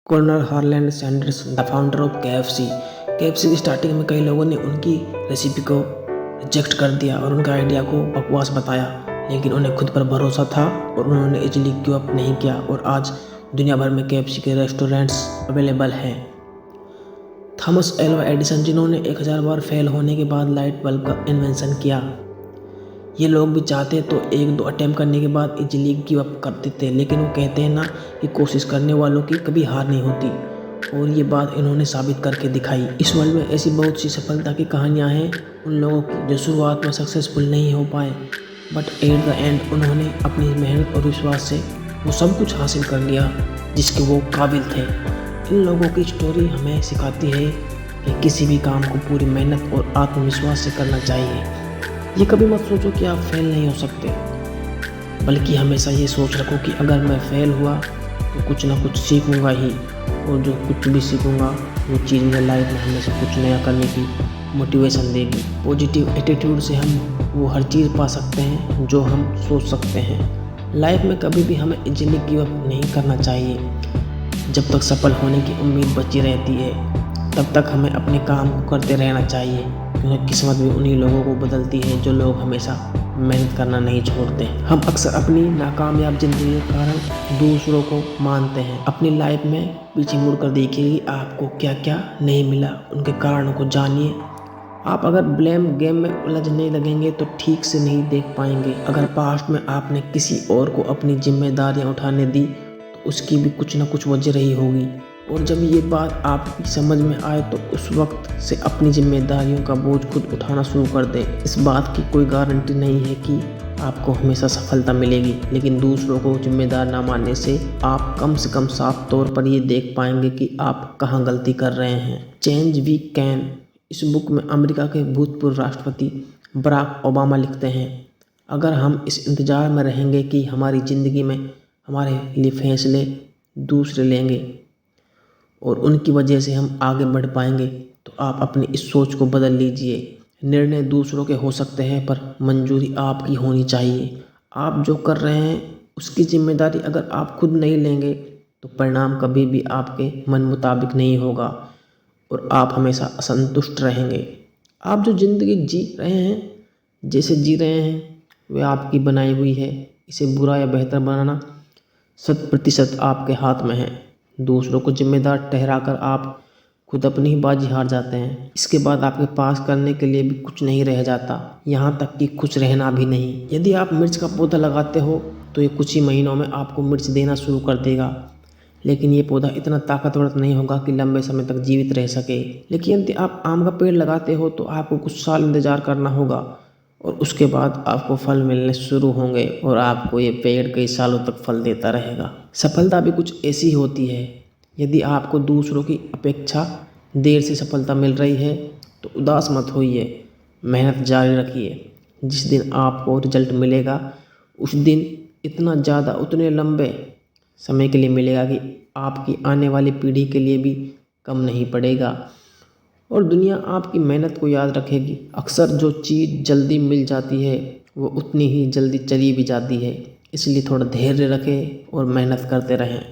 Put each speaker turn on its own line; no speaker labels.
Corner Harland Sanders, the founder of KFC. KFC की starting में कई लोगों ने उनकी रेसिपी को रिजेक्ट कर दिया और उनके आइडिया को बकवास बताया, लेकिन उन्हें खुद पर भरोसा था और उन्होंने इजीली गिव अप नहीं किया और आज दुनिया भर में केएफसी के रेस्टोरेंट्स अवेलेबल हैं। थॉमस एल्वा एडिसन, जिन्होंने 1000 बार फेल होने के बाद लाइट बल्ब का इन्वेंशन किया, ये लोग भी चाहते तो 1-2 अटेम्प्ट करने के बाद इजीली गिव अप कर देते, लेकिन वो कहते हैं ना कि कोशिश करने वालों की कभी हार नहीं होती, और ये बात इन्होंने साबित करके दिखाई। इस वर्ल्ड में ऐसी बहुत सी सफलता की कहानियाँ हैं उन लोगों की जो शुरुआत में सक्सेसफुल नहीं हो पाए, बट एट द एंड उन्होंने अपनी मेहनत और विश्वास से वो सब कुछ हासिल कर लिया जिसके वो काबिल थे। इन लोगों की स्टोरी हमें सिखाती है कि किसी भी काम को पूरी मेहनत और आत्मविश्वास से करना चाहिए। ये कभी मत सोचो कि आप फेल नहीं हो सकते, बल्कि हमेशा ये सोच रखो कि अगर मैं फेल हुआ तो कुछ ना कुछ सीखूंगा ही, और जो कुछ भी सीखूंगा वो चीज़ मेरे लाइफ में हमेशा कुछ नया करने की मोटिवेशन देगी। पॉजिटिव एटीट्यूड से हम वो हर चीज़ पा सकते हैं जो हम सोच सकते हैं। लाइफ में कभी भी हमें इजीली गिव अप नहीं करना चाहिए। जब तक सफल होने की उम्मीद बची रहती है तब तक हमें अपने काम को करते रहना चाहिए, क्योंकि किस्मत भी उन्हीं लोगों को बदलती है जो लोग हमेशा मेहनत करना नहीं छोड़ते। हम अक्सर अपनी नाकामयाब जिंदगी के कारण दूसरों को मानते हैं। अपनी लाइफ में पीछे मुड़कर देखिए कि आपको क्या क्या नहीं मिला, उनके कारणों को जानिए। आप अगर ब्लेम गेम में उलझने लगेंगे तो ठीक से नहीं देख पाएंगे। अगर पास्ट में आपने किसी और को अपनी जिम्मेदारियां उठाने दी तो उसकी भी कुछ ना कुछ वजह रही होगी, और जब ये बात आपकी समझ में आए तो उस वक्त से अपनी जिम्मेदारियों का बोझ खुद उठाना शुरू कर दें। इस बात की कोई गारंटी नहीं है कि आपको हमेशा सफलता मिलेगी, लेकिन दूसरों को जिम्मेदार ना मानने से आप कम से कम साफ तौर पर ये देख पाएंगे कि आप कहाँ गलती कर रहे हैं। चेंज वी कैन, इस बुक में अमेरिका के भूतपूर्व राष्ट्रपति बराक ओबामा लिखते हैं, अगर हम इस इंतज़ार में रहेंगे कि हमारी ज़िंदगी में हमारे लिए फैसले दूसरे लेंगे और उनकी वजह से हम आगे बढ़ पाएंगे, तो आप अपनी इस सोच को बदल लीजिए। निर्णय दूसरों के हो सकते हैं पर मंजूरी आपकी होनी चाहिए। आप जो कर रहे हैं उसकी जिम्मेदारी अगर आप खुद नहीं लेंगे तो परिणाम कभी भी आपके मन मुताबिक नहीं होगा और आप हमेशा असंतुष्ट रहेंगे। आप जो ज़िंदगी जी रहे हैं, जैसे जी रहे हैं, वह आपकी बनाई हुई है। इसे बुरा या बेहतर बनाना 100% आपके हाथ में है। दूसरों को जिम्मेदार ठहराकर आप खुद अपनी ही बाजी हार जाते हैं। इसके बाद आपके पास करने के लिए भी कुछ नहीं रह जाता, यहाँ तक कि खुश रहना भी नहीं। यदि आप मिर्च का पौधा लगाते हो तो ये कुछ ही महीनों में आपको मिर्च देना शुरू कर देगा, लेकिन ये पौधा इतना ताकतवर नहीं होगा कि लंबे समय तक जीवित रह सके। लेकिन यदि आप आम का पेड़ लगाते हो तो आपको कुछ साल इंतजार करना होगा और उसके बाद आपको फल मिलने शुरू होंगे और आपको ये पेड़ कई सालों तक फल देता रहेगा। सफलता भी कुछ ऐसी होती है। यदि आपको दूसरों की अपेक्षा देर से सफलता मिल रही है तो उदास मत होइए, मेहनत जारी रखिए। जिस दिन आपको रिजल्ट मिलेगा उस दिन इतना ज़्यादा उतने लंबे समय के लिए मिलेगा कि आपकी आने वाली पीढ़ी के लिए भी कम नहीं पड़ेगा, और दुनिया आपकी मेहनत को याद रखेगी। अक्सर जो चीज़ जल्दी मिल जाती है वो उतनी ही जल्दी चली भी जाती है, इसलिए थोड़ा धैर्य रखें और मेहनत करते रहें।